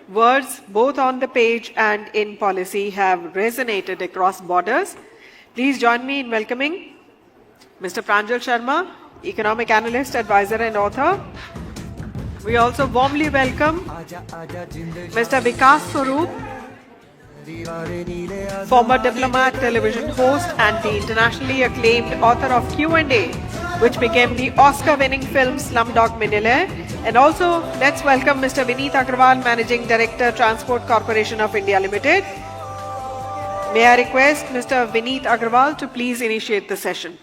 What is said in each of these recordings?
Words both on the page and in policy have resonated across borders. Please join me in welcoming Mr. Pranjal Sharma, economic analyst, advisor and author. We also warmly welcome Mr. Vikas Swarup, former diplomat, television host and the internationally acclaimed author of Q&A, which became the Oscar-winning film Slumdog Millionaire. And also, let's welcome Mr. Vineet Agarwal, Managing Director, Transport Corporation of India Limited. May I request Mr. Vineet Agarwal to please initiate the session.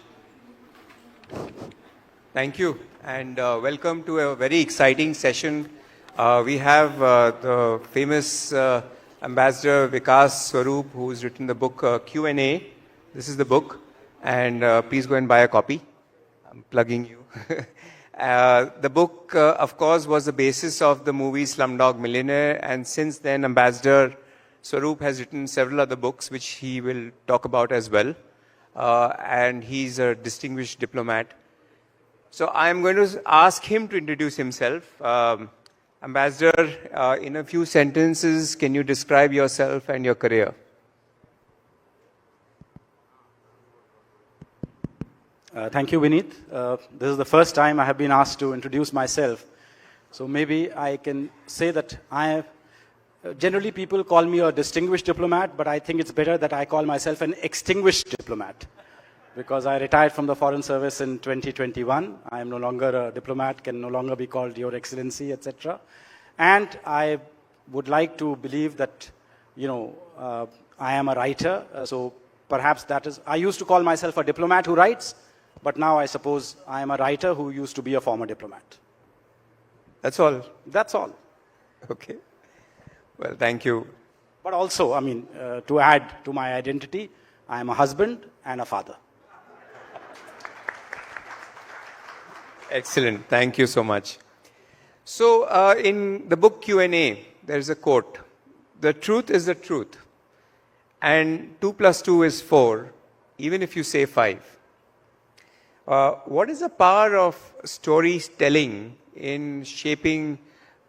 Thank you, and welcome to a very exciting session. We have the famous Ambassador Vikas Swarup, who's written the book Q&A. This is the book, and please go and buy a copy. I'm plugging you. The book, of course, was the basis of the movie Slumdog Millionaire, and since then, Ambassador Swarup has written several other books, which he will talk about as well. And he's a distinguished diplomat. So I'm going to ask him to introduce himself. Ambassador, in a few sentences, can you describe yourself and your career? Thank you, Vineet. This is the first time I have been asked to introduce myself. So maybe I can say that generally people call me a distinguished diplomat, but I think it's better that I call myself an extinguished diplomat. Because I retired from the Foreign Service in 2021. I am no longer a diplomat, can no longer be called Your Excellency, etc. And I would like to believe that, I am a writer. So perhaps that is, I used to call myself a diplomat who writes, but now I suppose I am a writer who used to be a former diplomat. That's all? That's all. Okay. Well, thank you. But also, to add to my identity, I am a husband and a father. Excellent. Thank you so much. So, in the book Q&A, there's a quote. The truth is the truth. And 2 + 2 is 4, even if you say 5. What is the power of storytelling in shaping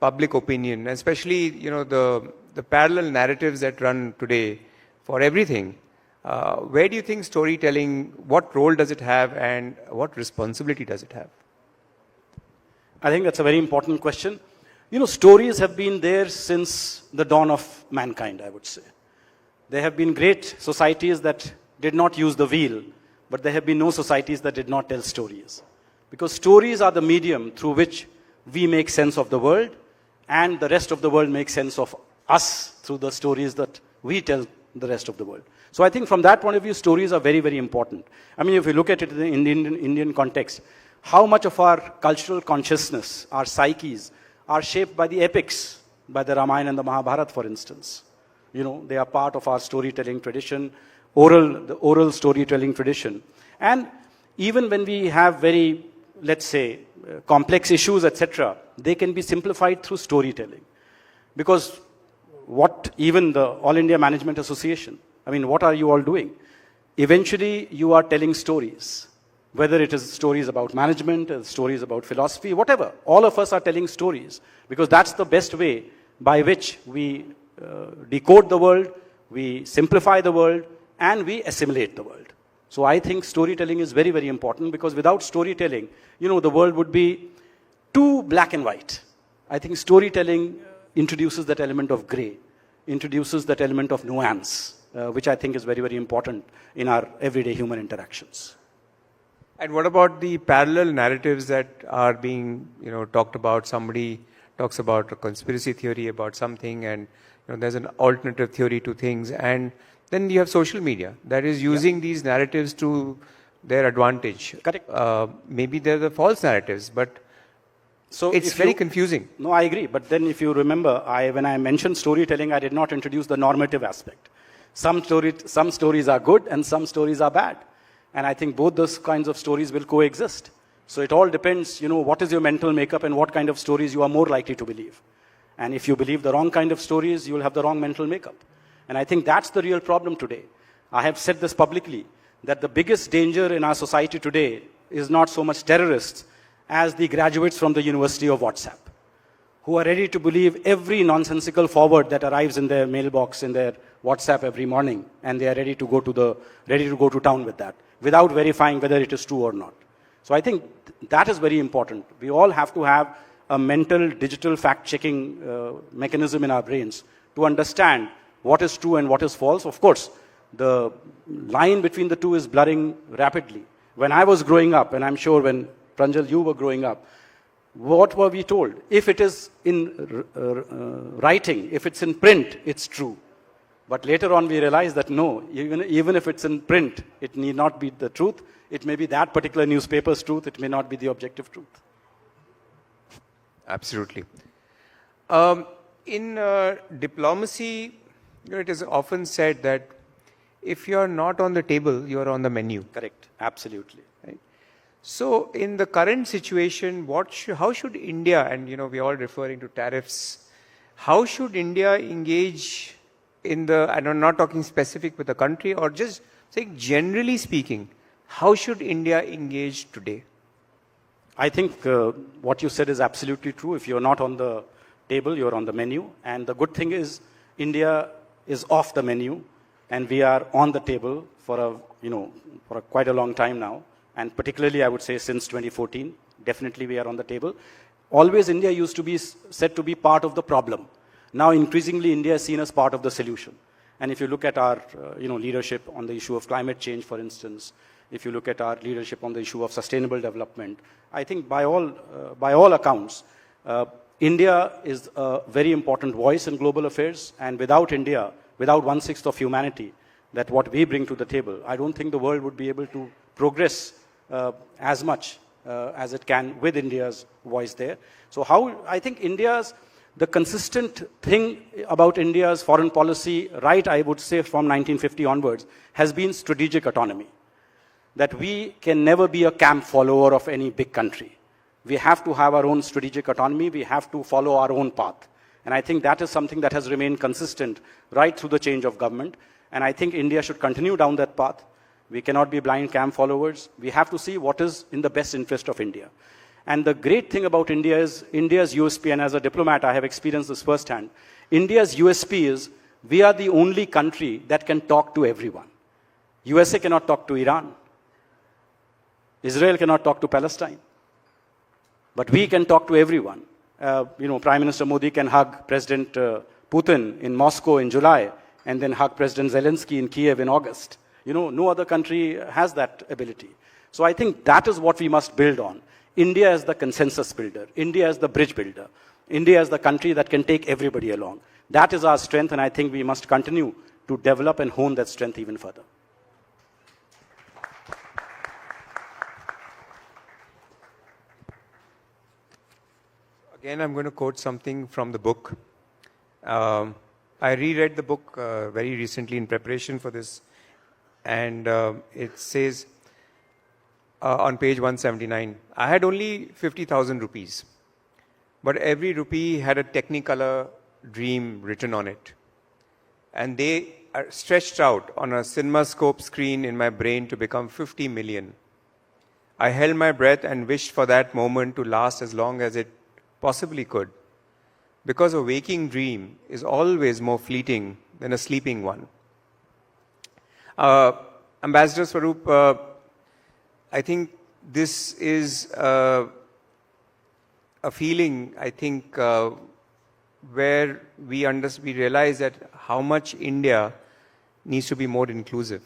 public opinion, especially, the parallel narratives that run today for everything? Where do you think storytelling, what role does it have and what responsibility does it have? I think that's a very important question. Stories have been there since the dawn of mankind, I would say. There have been great societies that did not use the wheel, but there have been no societies that did not tell stories. Because stories are the medium through which we make sense of the world, and the rest of the world makes sense of us through the stories that we tell the rest of the world. So I think from that point of view, stories are very, very important. If you look at it in the Indian context, how much of our cultural consciousness, our psyches, are shaped by the epics, by the Ramayana and the Mahabharata, for instance. They are part of our storytelling tradition, the oral storytelling tradition. And even when we have very, let's say, complex issues, etc., they can be simplified through storytelling. Because even the All India Management Association, what are you all doing? Eventually, you are telling stories. Whether it is stories about management, stories about philosophy, whatever. All of us are telling stories. Because that's the best way by which we decode the world, we simplify the world, and we assimilate the world. So I think storytelling is very, very important, because without storytelling, the world would be too black and white. I think storytelling introduces that element of gray, introduces that element of nuance, which I think is very, very important in our everyday human interactions. And what about the parallel narratives that are being, talked about? Somebody talks about a conspiracy theory about something, and there's an alternative theory to things, and then you have social media that is using these narratives to their advantage. Correct. Maybe they're the false narratives, but so it's very confusing. No, I agree. But then if you remember, when I mentioned storytelling, I did not introduce the normative aspect. Some stories are good and some stories are bad. And I think both those kinds of stories will coexist. So it all depends, what is your mental makeup and what kind of stories you are more likely to believe. And if you believe the wrong kind of stories, you will have the wrong mental makeup. And I think that's the real problem today. I have said this publicly, that the biggest danger in our society today is not so much terrorists as the graduates from the University of WhatsApp, who are ready to believe every nonsensical forward that arrives in their mailbox, in their WhatsApp every morning, and they are ready to go to town with that, without verifying whether it is true or not. So I think that is very important. We all have to have a mental, digital fact-checking mechanism in our brains to understand what is true and what is false. Of course, the line between the two is blurring rapidly. When I was growing up, and I'm sure when Pranjal, you were growing up, what were we told? If it is in writing, if it's in print, it's true. But later on we realized that no, even if it's in print, it need not be the truth. It may be that particular newspaper's truth. It may not be the objective truth. Absolutely. In diplomacy, it is often said that if you're not on the table, you're on the menu. Correct. Absolutely. Right? So in the current situation, how should India, and we're all referring to tariffs, how should India engage in and I'm not talking specific with the country, or just saying generally speaking, how should India engage today? I think what you said is absolutely true. If you're not on the table, you're on the menu. And the good thing is India is off the menu, and we are on the table for quite a long time now. And particularly, I would say, since 2014, definitely we are on the table. Always India used to be said to be part of the problem. Now, increasingly, India is seen as part of the solution. And if you look at our leadership on the issue of climate change, for instance, if you look at our leadership on the issue of sustainable development, I think by all accounts, India is a very important voice in global affairs. And without India, without 1/6 of humanity, that what we bring to the table, I don't think the world would be able to progress as much as it can with India's voice there. So I think the consistent thing about India's foreign policy, right, I would say from 1950 onwards, has been strategic autonomy. That we can never be a camp follower of any big country. We have to have our own strategic autonomy. We have to follow our own path. And I think that is something that has remained consistent right through the change of government. And I think India should continue down that path. We cannot be blind camp followers. We have to see what is in the best interest of India. And the great thing about India is India's USP, and as a diplomat, I have experienced this firsthand. India's USP is we are the only country that can talk to everyone. USA cannot talk to Iran. Israel cannot talk to Palestine. But we can talk to everyone. Prime Minister Modi can hug President Putin in Moscow in July, and then hug President Zelensky in Kiev in August. No other country has that ability. So I think that is what we must build on. India is the consensus builder. India is the bridge builder. India is the country that can take everybody along. That is our strength, and I think we must continue to develop and hone that strength even further. Again, I'm going to quote something from the book. I reread the book very recently in preparation for this, and it says on page 179, I had only 50,000 rupees, but every rupee had a Technicolor dream written on it. And they are stretched out on a CinemaScope screen in my brain to become 50 million. I held my breath and wished for that moment to last as long as it possibly could, because a waking dream is always more fleeting than a sleeping one. Ambassador Swaroop, I think this is a feeling, I think, where we realize that how much India needs to be more inclusive.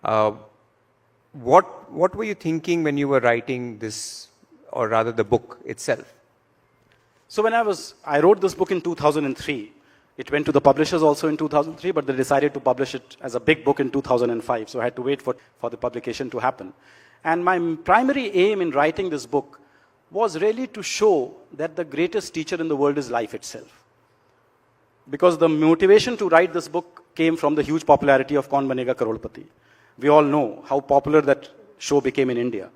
What were you thinking when you were writing this, or rather the book itself? So when I wrote this book in 2003. It went to the publishers also in 2003, but they decided to publish it as a big book in 2005. So I had to wait for the publication to happen. And my primary aim in writing this book was really to show that the greatest teacher in the world is life itself. Because the motivation to write this book came from the huge popularity of Kaun Banega Crorepati. We all know how popular that show became in India.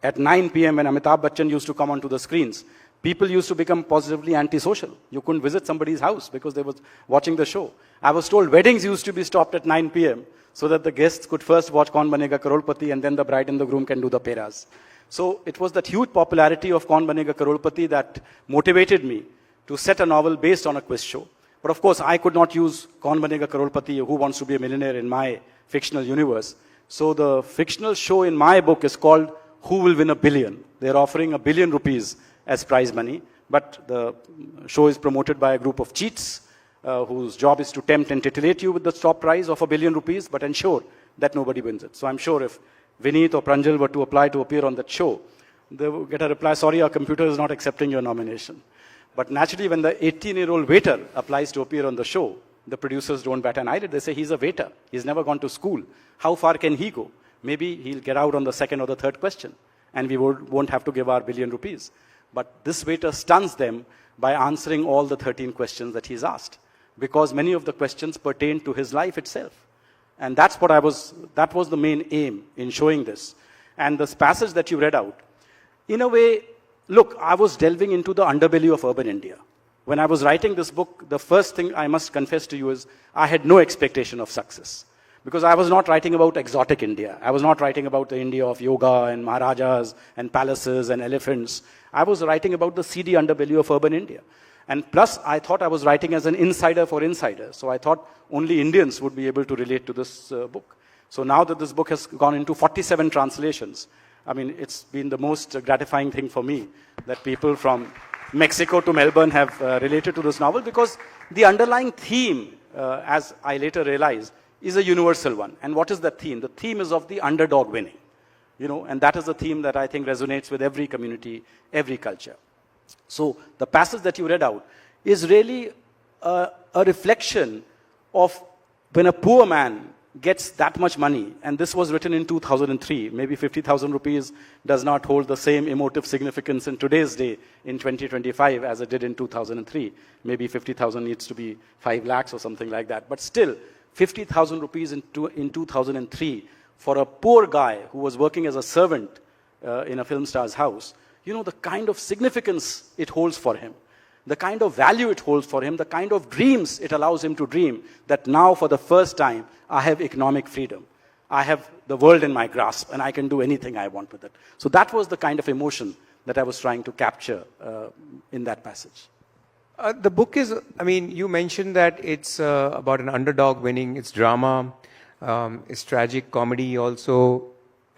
At 9 p.m. when Amitabh Bachchan used to come onto the screens, people used to become positively antisocial. You couldn't visit somebody's house because they were watching the show. I was told weddings used to be stopped at 9 p.m. so that the guests could first watch Kaun Banega Crorepati and then the bride and the groom can do the peras. So it was that huge popularity of Kaun Banega Crorepati that motivated me to set a novel based on a quiz show. But of course, I could not use Kaun Banega Crorepati, Who Wants to Be a Millionaire, in my fictional universe. So the fictional show in my book is called Who Will Win a Billion? They're offering ₹1 billion as prize money. But the show is promoted by a group of cheats whose job is to tempt and titillate you with the top prize of ₹1 billion, but ensure that nobody wins it. So I'm sure if Vineet or Pranjal were to apply to appear on that show, they would get a reply, sorry, our computer is not accepting your nomination. But naturally, when the 18-year-old waiter applies to appear on the show, the producers don't bat an eyelid. They say, he's a waiter. He's never gone to school. How far can he go? Maybe he'll get out on the second or the third question, and we won't have to give our ₹1 billion. But this waiter stuns them by answering all the 13 questions that he's asked, because many of the questions pertain to his life itself. And that was the main aim in showing this. And this passage that you read out, in a way, look, I was delving into the underbelly of urban India. When I was writing this book, the first thing I must confess to you is I had no expectation of success. Because I was not writing about exotic India. I was not writing about the India of yoga and maharajas and palaces and elephants. I was writing about the seedy underbelly of urban India. And plus, I thought I was writing as an insider for insiders. So I thought only Indians would be able to relate to this book. So now that this book has gone into 47 translations, I mean, it's been the most gratifying thing for me that people from Mexico to Melbourne have related to this novel, because the underlying theme, as I later realized, is a universal one. And what is that theme? The theme is of the underdog winning. And that is a theme that I think resonates with every community, every culture. So the passage that you read out is really a reflection of when a poor man gets that much money, and this was written in 2003, maybe 50,000 rupees does not hold the same emotive significance in today's day, in 2025, as it did in 2003. Maybe 50,000 needs to be 5 lakhs or something like that. But still, 50,000 rupees in 2003 for a poor guy who was working as a servant in a film star's house, the kind of significance it holds for him, the kind of value it holds for him, the kind of dreams it allows him to dream, that now for the first time, I have economic freedom. I have the world in my grasp, and I can do anything I want with it. So that was the kind of emotion that I was trying to capture in that passage. The book is, you mentioned that it's about an underdog winning, it's drama, it's tragic comedy also,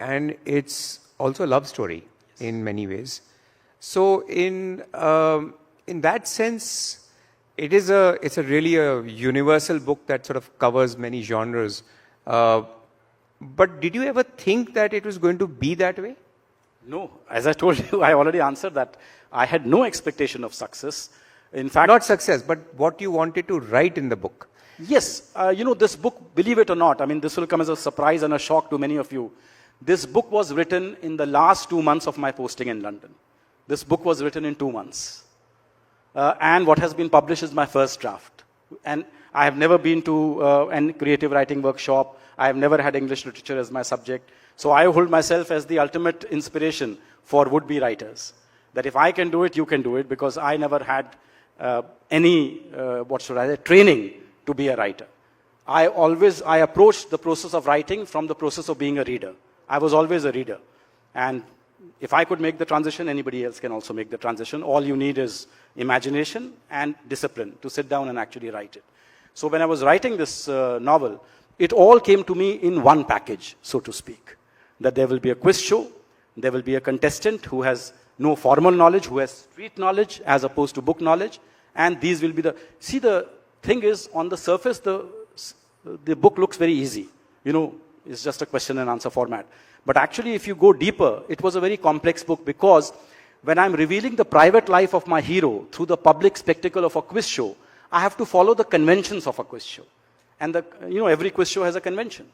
and it's also a love story in many ways. So in that sense, it's really a universal book that sort of covers many genres. But did you ever think that it was going to be that way? No. As I told you, I already answered that. I had no expectation of success. In fact, not success, but what you wanted to write in the book. Yes. This book, believe it or not, this will come as a surprise and a shock to many of you. This book was written in the last 2 months of my posting in London. This book was written in 2 months. And what has been published is my first draft. And I have never been to a creative writing workshop. I have never had English literature as my subject. So I hold myself as the ultimate inspiration for would-be writers. That if I can do it, you can do it, because I never had any training to be a writer. I approached the process of writing from the process of being a reader. I was always a reader. And if I could make the transition, anybody else can also make the transition. All you need is imagination and discipline to sit down and actually write it. So when I was writing this novel, it all came to me in one package, so to speak. That there will be a quiz show, there will be a contestant who has no formal knowledge, who has street knowledge as opposed to book knowledge, and these will be the thing is, on the surface, the book looks very easy. It's just a question and answer format. But actually, if you go deeper, it was a very complex book, because when I'm revealing the private life of my hero through the public spectacle of a quiz show, I have to follow the conventions of a quiz show. And every quiz show has a convention.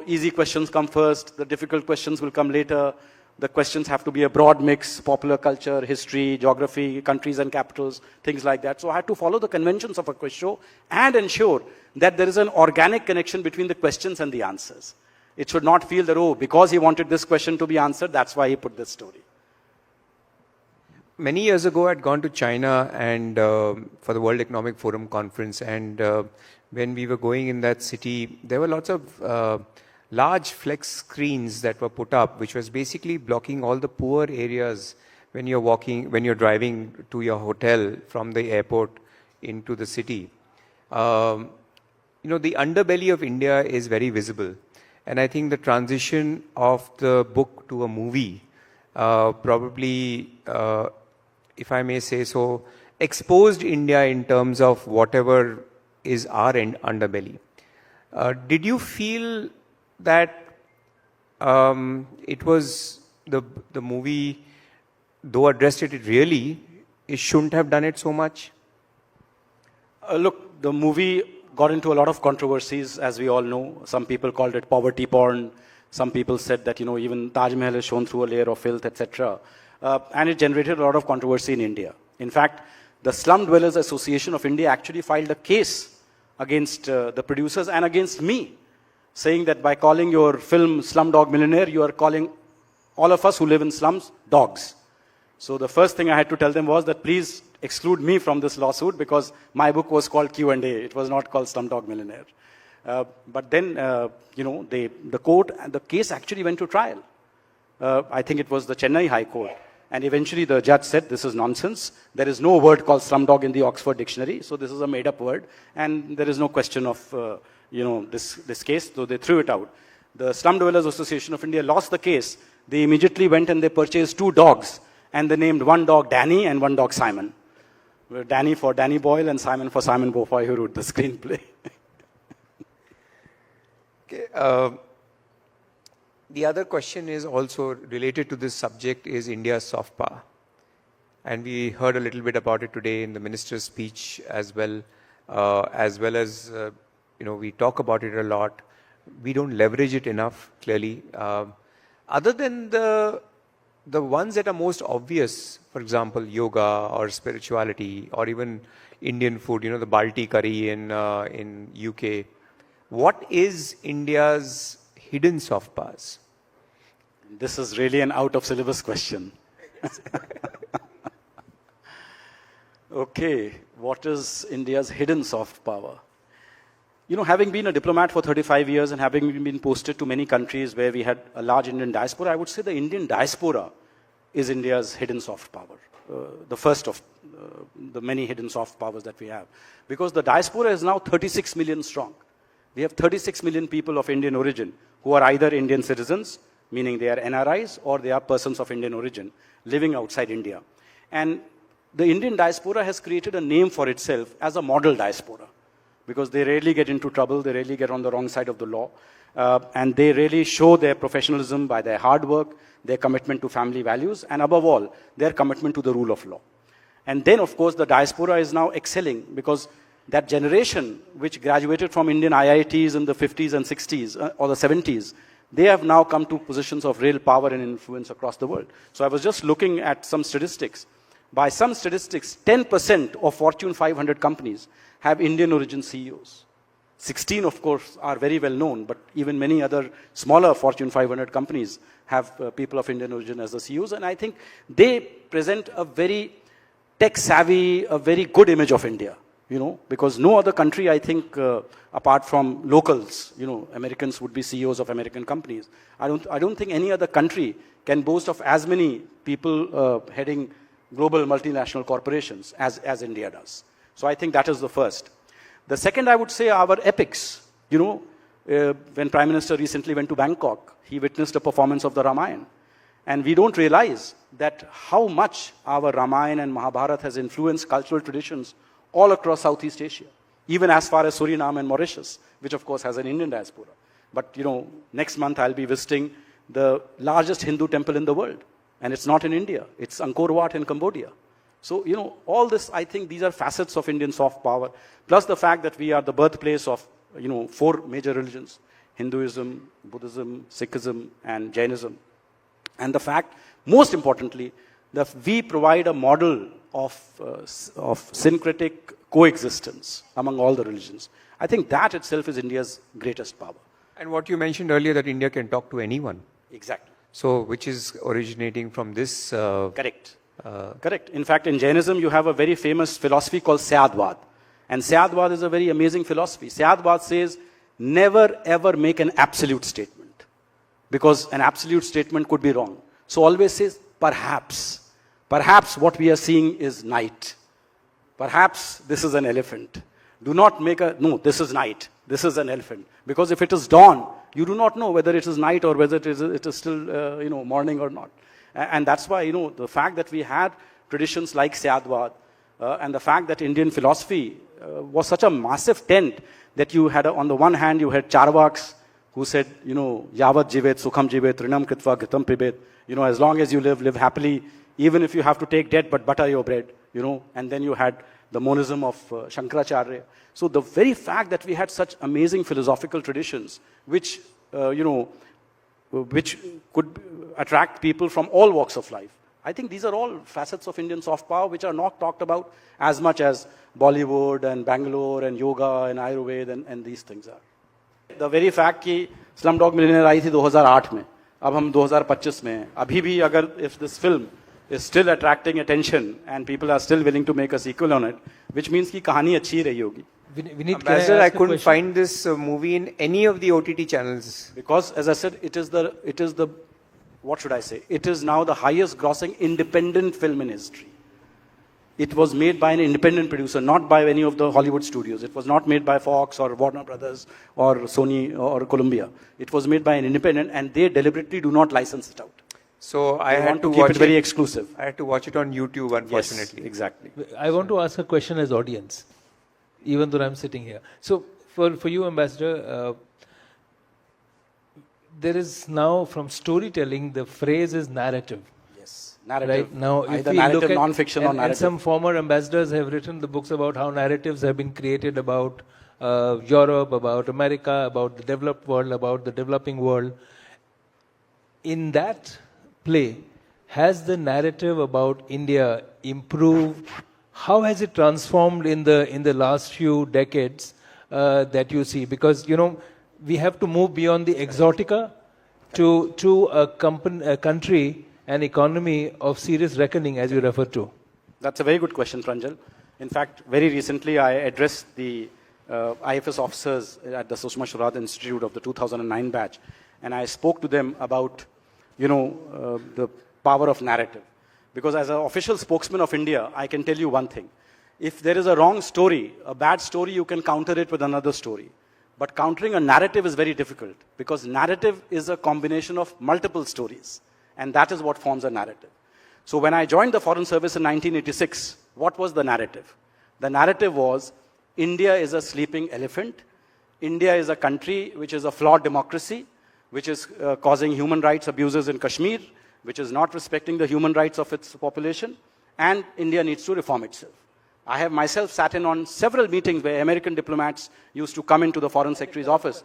Easy questions come first, the difficult questions will come later. The questions have to be a broad mix, popular culture, history, geography, countries and capitals, things like that. So I had to follow the conventions of a quiz show and ensure that there is an organic connection between the questions and the answers. It should not feel that, because he wanted this question to be answered, that's why he put this story. Many years ago, I'd gone to China and for the World Economic Forum conference, and when we were going in that city, there were lots of large flex screens that were put up, which was basically blocking all the poor areas when you're driving to your hotel from the airport into the city. The underbelly of India is very visible. And I think the transition of the book to a movie probably, if I may say so, exposed India in terms of whatever is our underbelly. Did you feel that it was the movie, though addressed it really, it shouldn't have done it so much? Look, the movie got into a lot of controversies, as we all know. Some people called it poverty porn. Some people said that, even Taj Mahal is shown through a layer of filth, etc. And it generated a lot of controversy in India. In fact, the Slum Dwellers Association of India actually filed a case against the producers and against me, saying that by calling your film Slumdog Millionaire, you are calling all of us who live in slums dogs. So the first thing I had to tell them was that please exclude me from this lawsuit because my book was called Q&A. It was not called Slumdog Millionaire. But then, the case actually went to trial. I think it was the Chennai High Court. And eventually the judge said, this is nonsense. There is no word called slumdog in the Oxford Dictionary. So this is a made-up word. And there is no question of, this case. So they threw it out. The Slum Dwellers Association of India lost the case. They immediately went and they purchased 2 dogs. And they named one dog Danny and one dog Simon. Danny for Danny Boyle and Simon for Simon Beaufoy, who wrote the screenplay. Okay, the other question is also related to this subject is India's soft power. And we heard a little bit about it today in the minister's speech as well as, we talk about it a lot. We don't leverage it enough, clearly. Other than the ones that are most obvious, for example, yoga or spirituality or even Indian food, the Balti curry in UK. What is India's hidden soft powers? This is really an out-of-syllabus question. Okay, what is India's hidden soft power? Having been a diplomat for 35 years and having been posted to many countries where we had a large Indian diaspora, I would say the Indian diaspora is India's hidden soft power. The first of the many hidden soft powers that we have. Because the diaspora is now 36 million strong. We have 36 million people of Indian origin who are either Indian citizens, meaning they are NRIs, or they are persons of Indian origin living outside India. And the Indian diaspora has created a name for itself as a model diaspora because they rarely get into trouble, they rarely get on the wrong side of the law, and they really show their professionalism by their hard work, their commitment to family values, and above all, their commitment to the rule of law. And then, of course, the diaspora is now excelling because that generation which graduated from Indian IITs in the 50s and 60s or the 70s, they have now come to positions of real power and influence across the world. So I was just looking at some statistics. By some statistics, 10% of Fortune 500 companies have Indian origin CEOs. 16, of course, are very well known, but even many other smaller Fortune 500 companies have people of Indian origin as the CEOs. And I think they present a very tech-savvy, a very good image of India. Because no other country, I think, apart from locals, Americans would be CEOs of American companies. I don't think any other country can boast of as many people heading global multinational corporations as India does. So I think that is the first. The second, I would say, our epics. When Prime Minister recently went to Bangkok, he witnessed a performance of the Ramayana. And we don't realize that how much our Ramayana and Mahabharata has influenced cultural traditions all across Southeast Asia, even as far as Suriname and Mauritius, which of course has an Indian diaspora. But next month I'll be visiting the largest Hindu temple in the world. And it's not in India, it's Angkor Wat in Cambodia. So, all this, I think these are facets of Indian soft power, plus the fact that we are the birthplace of, 4 major religions, Hinduism, Buddhism, Sikhism, and Jainism. And the fact, most importantly, that we provide a model of syncretic coexistence among all the religions. I think that itself is India's greatest power. And what you mentioned earlier, that India can talk to anyone. Exactly. So, which is originating from this? Correct. Correct. In fact, in Jainism, you have a very famous philosophy called Syadvad. And Syadvad is a very amazing philosophy. Syadvad says, never ever make an absolute statement. because an absolute statement could be wrong. So always say perhaps. Perhaps what we are seeing is night. Perhaps this is an elephant. Do not make no, this is night. This is an elephant. Because if it is dawn, you do not know whether it is night or whether it is still, morning or not. And that's why, the fact that we had traditions like Syadwad, and the fact that Indian philosophy was such a massive tent that you had, on the one hand, you had Charvaks who said, Yavat jivet, sukham jivet, rinam kitva, ghitam pibet, as long as you live happily, even if you have to take debt, but butter your bread, and then you had the monism of Shankaracharya. So the very fact that we had such amazing philosophical traditions, which could attract people from all walks of life. I think these are all facets of Indian soft power which are not talked about as much as Bollywood and Bangalore and yoga and Ayurveda and these things are. The very fact that Slumdog Millionaire आई थी 2008 में, अब हम 2025 में हैं, अभी भी अगर if this film is still attracting attention and people are still willing to make a sequel on it, which means कि कहानी अच्छी ही रही होगी. Vineet, Ambassador, I couldn't find this movie in any of the OTT channels. Because, as I said, it is the, what should I say? It is now the highest grossing independent film in history. It was made by an independent producer, not by any of the Hollywood studios. It was not made by Fox or Warner Brothers or Sony or Columbia. It was made by an independent, and they deliberately do not license it out. So I They had want to keep watch it very exclusive. I had to watch it on YouTube, unfortunately. Yes, exactly. I want to ask a question as audience, even though I'm sitting here. So for you, Ambassador, there is now from storytelling, the phrase is narrative. Yes, narrative. Right now, if either we narrative, look at, non-fiction or narrative. and some former ambassadors have written the books about how narratives have been created about Europe, about America, about the developed world, about the developing world. In that play, has the narrative about India improved? How has it transformed in the last few decades that you see? Because we have to move beyond the exotica to a country, an economy of serious reckoning, as you refer to. That's a very good question, Pranjal. In fact, very recently I addressed the IFS officers at the Sushma Swaraj Institute of the 2009 batch, and I spoke to them about the power of narrative. Because as an official spokesman of India, I can tell you one thing. If there is a wrong story, a bad story, you can counter it with another story. But countering a narrative is very difficult, because narrative is a combination of multiple stories. And that is what forms a narrative. So when I joined the Foreign Service in 1986, what was the narrative? The narrative was, India is a sleeping elephant. India is a country which is a flawed democracy, which is causing human rights abuses in Kashmir, which is not respecting the human rights of its population, and India needs to reform itself. I have myself sat in on several meetings where American diplomats used to come into the Foreign Secretary's office,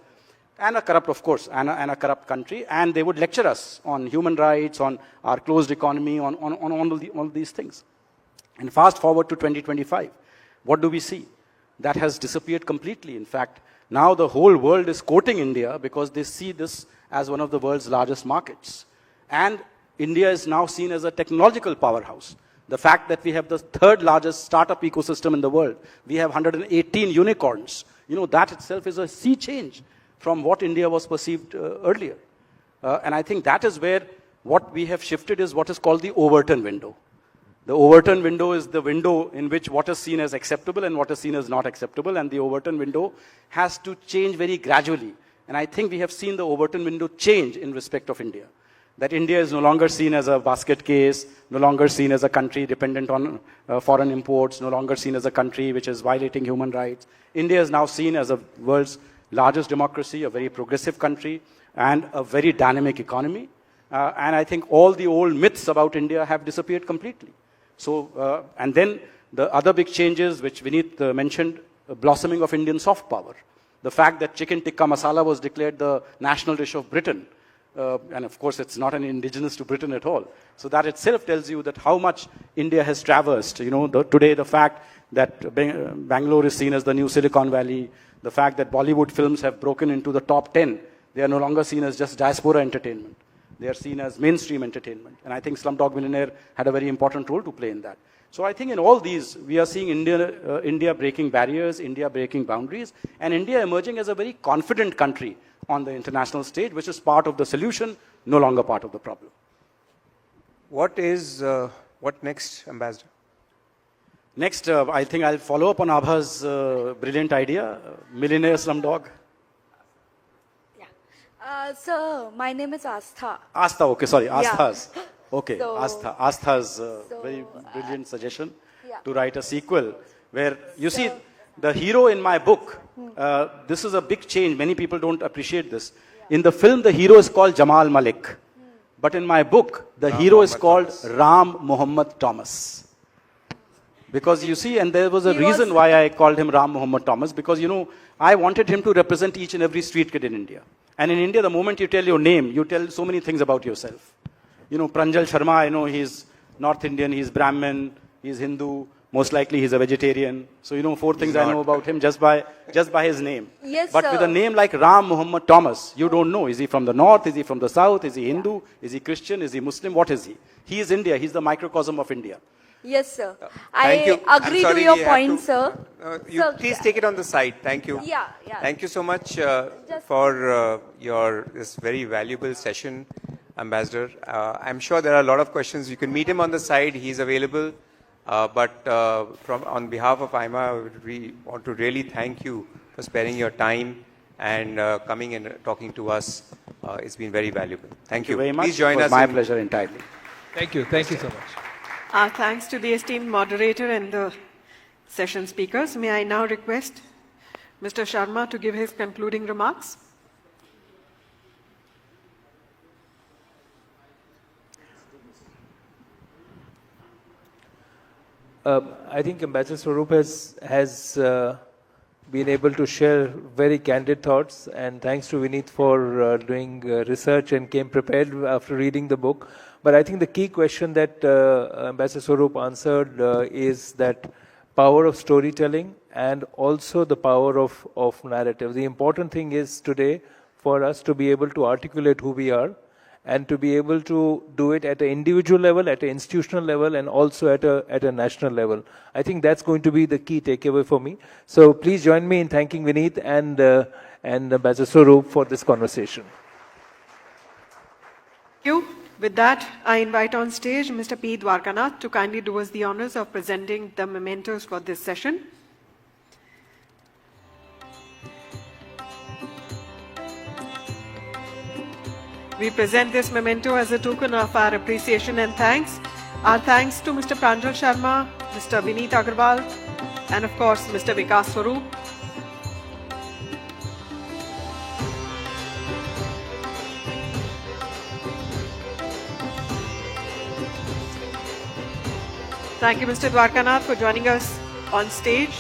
and a corrupt, of course, and a corrupt country, and they would lecture us on human rights, on our closed economy, on all these things. And fast forward to 2025, what do we see? That has disappeared completely. In fact, now the whole world is quoting India because they see this as one of the world's largest markets. And India is now seen as a technological powerhouse. The fact that we have the third largest startup ecosystem in the world, we have 118 unicorns, that itself is a sea change from what India was perceived earlier. And I think that is where what we have shifted is what is called the Overton window. The Overton window is the window in which what is seen as acceptable and what is seen as not acceptable, and the Overton window has to change very gradually. And I think we have seen the Overton window change in respect of India. That India is no longer seen as a basket case, no longer seen as a country dependent on foreign imports, no longer seen as a country which is violating human rights. India is now seen as the world's largest democracy, a very progressive country, and a very dynamic economy. And I think all the old myths about India have disappeared completely. So, and then the other big changes which Vineet mentioned, blossoming of Indian soft power. The fact that chicken tikka masala was declared the national dish of Britain. And of course, it's not an indigenous to Britain at all. So that itself tells you that how much India has traversed. Today the fact that Bangalore is seen as the new Silicon Valley, the fact that Bollywood films have broken into the top 10, they are no longer seen as just diaspora entertainment. They are seen as mainstream entertainment. And I think Slumdog Millionaire had a very important role to play in that. So I think in all these, we are seeing India breaking barriers, India breaking boundaries, and India emerging as a very confident country on the international stage, which is part of the solution, no longer part of the problem. What next, Ambassador? Next, I think I'll follow up on Abha's brilliant idea, millionaire slumdog. Yeah. So my name is Astha. Astha, okay, sorry, Yeah. Astha's. Okay, So- Astha's very brilliant suggestion yeah. to write a sequel where, you see, the hero in my book, this is a big change. Many people don't appreciate this. In the film, the hero is called Jamal Malik. But in my book, the hero is called Ram Muhammad Thomas. Because you see, and there was a reason why I called him Ram Muhammad Thomas, because, you know, I wanted him to represent each and every street kid in India. And in India, the moment you tell your name, you tell so many things about yourself. You know, Pranjal Sharma, I know he's North Indian, he's Brahmin, he's Hindu, most likely he's a vegetarian. So, you know, 4 things I know about him just by his name. Yes, but sir. with a name like Ram Muhammad Thomas, you don't know. Is he from the north? Is he from the south? Is he Hindu? Is he Christian? Is he Muslim? What is he? He is India. He's the microcosm of India. Yes, sir. Thank you. I I'm agree sorry, to your we have point, to- sir. You So- please take it on the side. Thank you. Yeah, yeah. Thank you so much for this very valuable session, Ambassador. I'm sure there are a lot of questions. You can meet him on the side. He's available. But on behalf of AIMA, we want to really thank you for sparing your time and coming and talking to us. It's been very valuable. Thank you. Very much. Please join it was us. my in- pleasure entirely. Thank you so much. Our thanks to the esteemed moderator and the session speakers. May I now request Mr. Sharma to give his concluding remarks? I think Ambassador Swaroop has been able to share very candid thoughts, and thanks to Vineet for doing research and came prepared after reading the book. But I think the key question that Ambassador Swaroop answered is that power of storytelling and also the power of narrative. The important thing is today for us to be able to articulate who we are and to be able to do it at an individual level, at an institutional level, and also at a national level. I think that's going to be the key takeaway for me. So please join me in thanking Vineet and Ambassador Swaroop for this conversation. Thank you. With that, I invite on stage Mr. P. Dwarkanath to kindly do us the honors of presenting the mementos for this session. We present this memento as a token of our appreciation and thanks. Our thanks to Mr. Pranjal Sharma, Mr. Vineet Agarwal, and of course, Mr. Vikas Swaroop. Thank you, Mr. Dwarkanath, for joining us on stage.